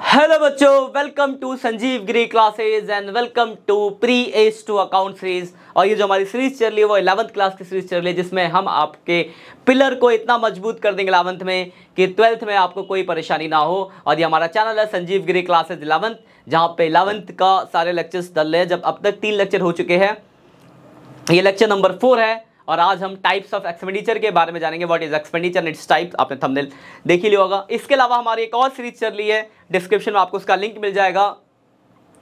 Hello बच्चों, welcome to Sanjeev Giri classes and welcome to pre age to account series. और ये जो हमारी सीरीज चल रही है वो 11th क्लास की सीरीज चल रही है, जिसमें हम आपके पिलर को इतना मजबूत कर देंगे 11th में कि 12th में आपको कोई परेशानी ना हो। और ये हमारा चैनल है संजीव गिरी क्लासेज 11th, जहाँ पे 11th का सारे लेक्चर्स डल रहे हैं। जब अब तक 3 लेक्चर हो चुके हैं, ये लेक्चर नंबर 4 है। और आज हम टाइप्स ऑफ एक्सपेंडिचर के बारे में जानेंगे। What is expenditure and its types, आपने थंबनेल देख ही लिया होगा। इसके अलावा हमारी एक और सीरीज चल रही है, डिस्क्रिप्शन में आपको उसका लिंक मिल जाएगा।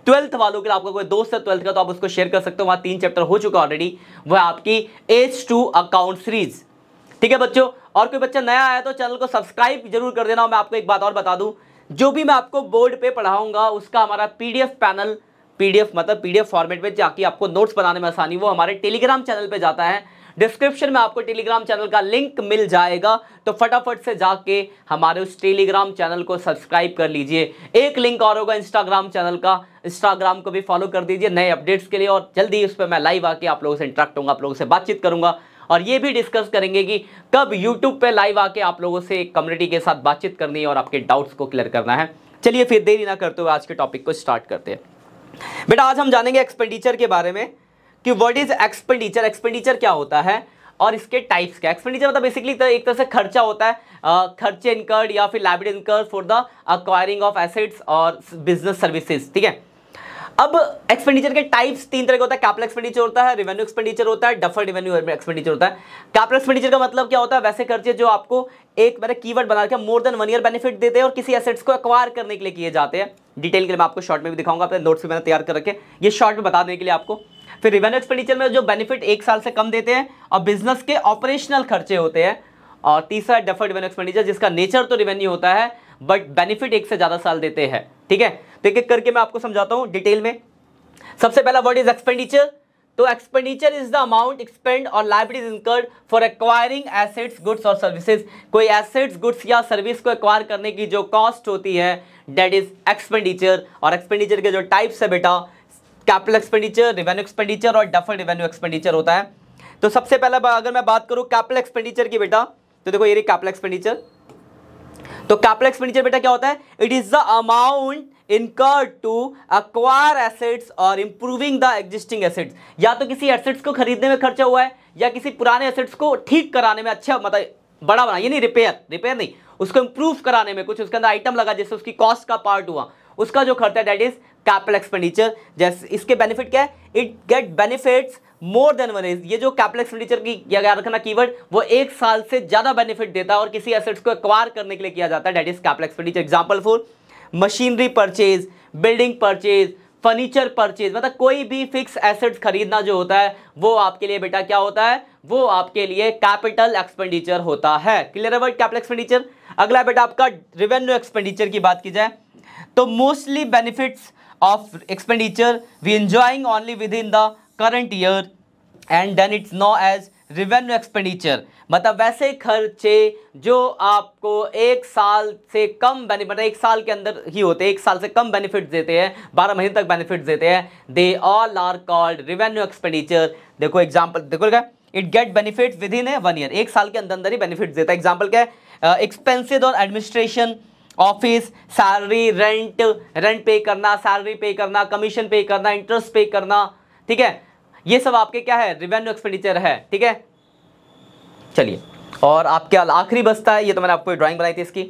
12th वालों के लिए, आपका कोई दोस्त है 12th का तो आप उसको शेयर कर सकते हो। वहाँ 3 चैप्टर हो चुका ऑलरेडी, वो है आपकी एज टू अकाउंट सीरीज। ठीक है बच्चों, और कोई बच्चा नया आया तो चैनल को सब्सक्राइब जरूर कर देना। मैं आपको एक बात और बता दूं, जो भी मैं आपको बोर्ड पे पढ़ाऊंगा उसका हमारा पीडीएफ पैनल, पीडीएफ मतलब पीडीएफ फॉर्मेट में जाके आपको नोट्स बनाने में आसानी, वो हमारे टेलीग्राम चैनल पे जाता है। डिस्क्रिप्शन में आपको टेलीग्राम चैनल का लिंक मिल जाएगा, तो फटाफट से जाके हमारे उस टेलीग्राम चैनल को सब्सक्राइब कर लीजिए। एक लिंक और होगा इंस्टाग्राम चैनल का, इंस्टाग्राम को भी फॉलो कर दीजिए नए अपडेट्स के लिए। और जल्दी उस पर मैं लाइव आके आप लोगों से इंटरेक्ट होऊंगा, आप लोगों से बातचीत करूंगा। और ये भी डिस्कस करेंगे कि कब यूट्यूब पे लाइव आके आप लोगों से कम्युनिटी के साथ बातचीत करनी है और आपके डाउट्स को क्लियर करना है। चलिए फिर देरी ना करते हुए आज के टॉपिक को स्टार्ट करते हैं। बेटा आज हम जानेंगे एक्सपेंडिचर के बारे में कि व्हाट इज एक्सपेंडिचर, एक्सपेंडिचर क्या होता है और इसके टाइप्स क्या। एक्सपेंडिचर मतलब बेसिकली एक तरह से खर्चा होता है, खर्चे इनकर्ड या फिर liability incurred for the acquiring of assets और बिजनेस सर्विसेज। ठीक है, अब एक्सपेंडिचर के टाइप्स 3 तरह के होता है। कैपिटल एक्सपेंडिचर होता है, रेवेन्यू एक्सपेंडिचर होता है, डफर्ड रेवेन्यू एक्सपेंडिचर होता है। कैपिटल एक्सपेंडिचर का मतलब क्या होता है, वैसे खर्चे जो आपको एक मैंने कीवर्ड बना रखा है, मोर देन 1 ईयर बेनिफिट देते हैं और किसी एसेट्स को एक्वायर करने के लिए किए जाते हैं। डिटेल के लिए मैं आपको शॉर्ट में भी दिखाऊंगा, अपने नोट्स भी मैंने तैयार कर रखे, ये शॉर्ट में बता देने के लिए आपको। फिर रेवेन्यू एक्सपेंडिचर में जो बेनिफिट 1 साल से कम देते हैं और बिजनेस के ऑपरेशनल खर्चे होते हैं। और तीसरा डफर्ड रेवेन्यू एक्सपेंडिचर, जिसका नेचर तो रेवेन्यू होता है बट बेनिफिट 1 से ज्यादा साल देते हैं। ठीक है, तो एक एक करके मैं आपको समझाता हूं डिटेल में। सबसे पहला व्हाट इज एक्सपेंडिचर, तो expenditure is the amount expend और liabilities incurred for acquiring assets, goods और सर्विसेज। कोई एसेट्स, गुड्स या सर्विस को एक्वायर करने की जो कॉस्ट होती है दैट इज एक्सपेंडिचर। और एक्सपेंडिचर के जो टाइप्स है बेटा, कैपिटल एक्सपेंडिचर, रेवेन्यू एक्सपेंडिचर और डफर्ड रेवेन्यू एक्सपेंडिचर होता है। तो सबसे पहला अगर मैं बात करूं कैपिटल एक्सपेंडिचर की बेटा, तो देखो ये रही कैपिटल एक्सपेंडिचर। तो कैपिटल एक्सपेंडिचर बेटा क्या होता है, it is the amount incurred to acquire assets और improving the existing assets। या तो किसी एसेट्स को खरीदने में खर्चा हुआ है या किसी पुराने एसेट्स को ठीक कराने में, अच्छा मतलब बड़ा बना, ये नहीं रिपेयर नहीं, उसको इंप्रूव कराने में कुछ उसके अंदर आइटम लगा जिससे उसकी कॉस्ट का पार्ट हुआ, उसका जो खर्चा दैट इज कैपिटल एक्सपेंडिचर। जैसे इसके बेनिफिट क्या है, it get benefits more than 1 year. ये जो कैपिटल एक्सपेंडिचर की याद रखना कीवर्ड, वो 1 साल से ज्यादा बेनिफिट देता है और किसी एसेट्स को एक्वायर करने के लिए किया जाता है, that is capital expenditure. Example for machinery purchase, building purchase, furniture purchase, मतलब कोई भी फिक्स एसेट्स खरीदना जो होता है वो आपके लिए बेटा क्या होता है, वो आपके लिए कैपिटल एक्सपेंडिचर होता है। क्लियर है वर्ड कैपिटल एक्सपेंडिचर। अगला बेटा आपका रेवेन्यू एक्सपेंडिचर की बात की जाए तो mostly benefits of expenditure we enjoying only within the current year and then it's known as revenue expenditure. मतलब वैसे खर्चे जो आपको 1 साल से कम बेनिफिट, 1 साल के अंदर ही होते हैं, 1 साल से कम बेनिफिट देते हैं, 12 महीने तक बेनिफिट देते हैं, they all are called revenue expenditure. देखो एग्जांपल, देखो क्या, it get benefit within 1 year, 1 साल के अंदर ही बेनिफिट देता है। एग्जांपल क्या है, एक्सपेंसेस और एडमिनिस्ट्रेशन, ऑफिस, सैलरी, रेंट पे करना, सैलरी पे करना, कमीशन पे करना, इंटरेस्ट पे करना। ठीक है, ये सब आपके क्या है, रेवेन्यू एक्सपेंडिचर है। ठीक है, चलिए और आपके आखिरी बचता है, ये तो मैंने आपको ड्राइंग बनाई थी इसकी,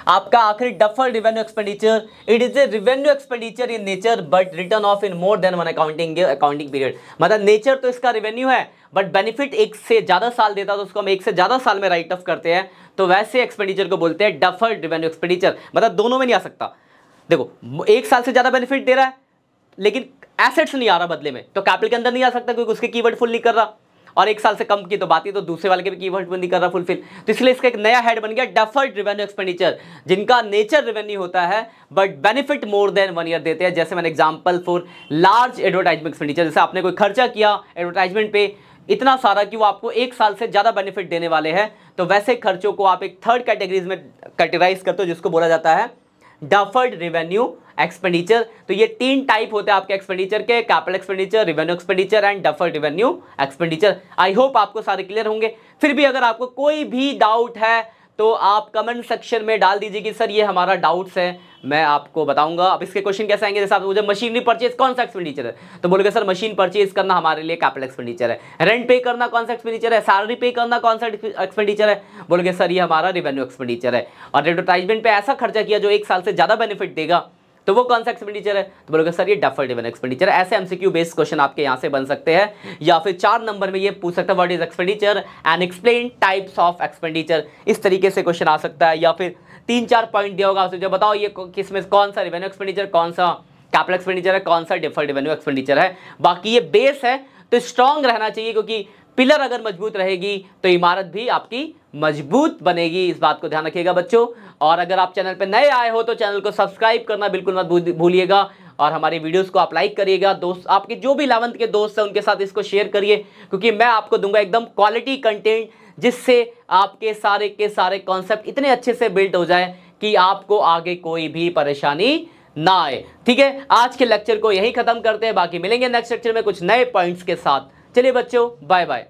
आपका आखिरी deferred revenue expenditure. It is a revenue expenditure in nature but return of in more than 1 accounting period. मतलब नेचर तो इसका रेवेन्यू है बट बेनिफिट 1 से ज्यादा साल देता है, तो उसको हम 1 से ज्यादा साल में राइट ऑफ करते हैं, तो वैसे एक्सपेंडिचर को बोलते हैं डफर्ड रेवेन्यू एक्सपेंडिचर। मतलब दोनों में नहीं आ सकता। देखो 1 साल से ज्यादा बेनिफिट दे रहा है लेकिन एसेट्स नहीं आ रहा बदले में, तो कैपिटल के अंदर नहीं आ सकता क्योंकि उसके कीवर्ड फुल नहीं कर रहा। और 1 साल से कम की तो बात ही, तो दूसरे वाले के भी कीवर्ड नहीं कर रहा फुलफिल, तो इसलिए इसका एक नया हेड बन गया डफर्ड रेवेन्यू एक्सपेंडिचर, जिनका नेचर रेवेन्यू होता है but benefit more than 1 year देते हैं। जैसे मैंने example for large advertisement expenditure, जैसे आपने कोई खर्चा किया एडवर्टाइजमेंट पे इतना सारा कि वो आपको 1 साल से ज्यादा बेनिफिट देने वाले हैं, तो वैसे खर्चों को आप एक थर्ड कैटेगरीज में कैटेगराइज करते हो जिसको बोला जाता है डफर्ड रेवेन्यू एक्सपेंडिचर। तो ये 3 टाइप होते हैं आपके एक्सपेंडिचर के, capital expenditure, revenue expenditure and deferred revenue expenditure. I hope आपको सारे क्लियर होंगे। फिर भी अगर आपको कोई भी डाउट है तो आप कमेंट सेक्शन में डाल दीजिए कि सर ये हमारा डाउट्स है, मैं आपको बताऊंगा। अब इसके क्वेश्चन कैसे आएंगे, जैसे आप मुझे मशीनरी परचेज कौन सा एक्सपेंडिचर है, तो बोलोगे सर मशीन परचेज करना हमारे लिए कैपिटल एक्सपेंडिचर है। रेंट पे करना कौन सा एक्सपेंडिचर है, सैलरी पे करना कौन सा एक्सपेंडिचर है, बोलोगे सर ये हमारा रेवेन्यू एक्सपेंडिचर है। और एडवर्टाइजमेंट पे ऐसा खर्चा किया जो 1 साल से ज्यादा बेनिफिट देगा, तो वो कौन सा एक्सपेंडिचर है, तो बोलोगे सर ये डेफर्ड रेवेन्यू एक्सपेंडिचर है। ऐसे एमसीक्यू बेस्ड क्वेश्चन आपके यहां से बन सकते हैं। या फिर 4 नंबर में ये पूछ सकता है what is expenditure and explain types of expenditure, इस तरीके से क्वेश्चन आ सकता है। या फिर 3-4 पॉइंट दिया होगा, जो बताओ ये किसमें कौन सा रेवेन्यू एक्सपेंडिचर, कौन सा कैपिटल एक्सपेंडिचर है, कौन सा डेफर्ड रेवेन्यू एक्सपेंडिचर है। बाकी ये बेस है तो स्ट्रांग रहना चाहिए, क्योंकि पिलर अगर मजबूत रहेगी तो इमारत भी आपकी मजबूत बनेगी। इस बात को ध्यान रखिएगा बच्चों। और अगर आप चैनल पर नए आए हो तो चैनल को सब्सक्राइब करना बिल्कुल मत भूलिएगा, और हमारी वीडियोस को आप लाइक करिएगा। दोस्त आपके जो भी 11th के दोस्त हैं उनके साथ इसको शेयर करिए, क्योंकि मैं आपको दूंगा एकदम क्वालिटी कंटेंट, जिससे आपके सारे के सारे कॉन्सेप्ट इतने अच्छे से बिल्ड हो जाए कि आपको आगे कोई भी परेशानी ना आए। ठीक है, आज के लेक्चर को यही खत्म करते हैं, बाकी मिलेंगे नेक्स्ट लेक्चर में कुछ नए पॉइंट्स के साथ। चलिए बच्चों, बाय बाय।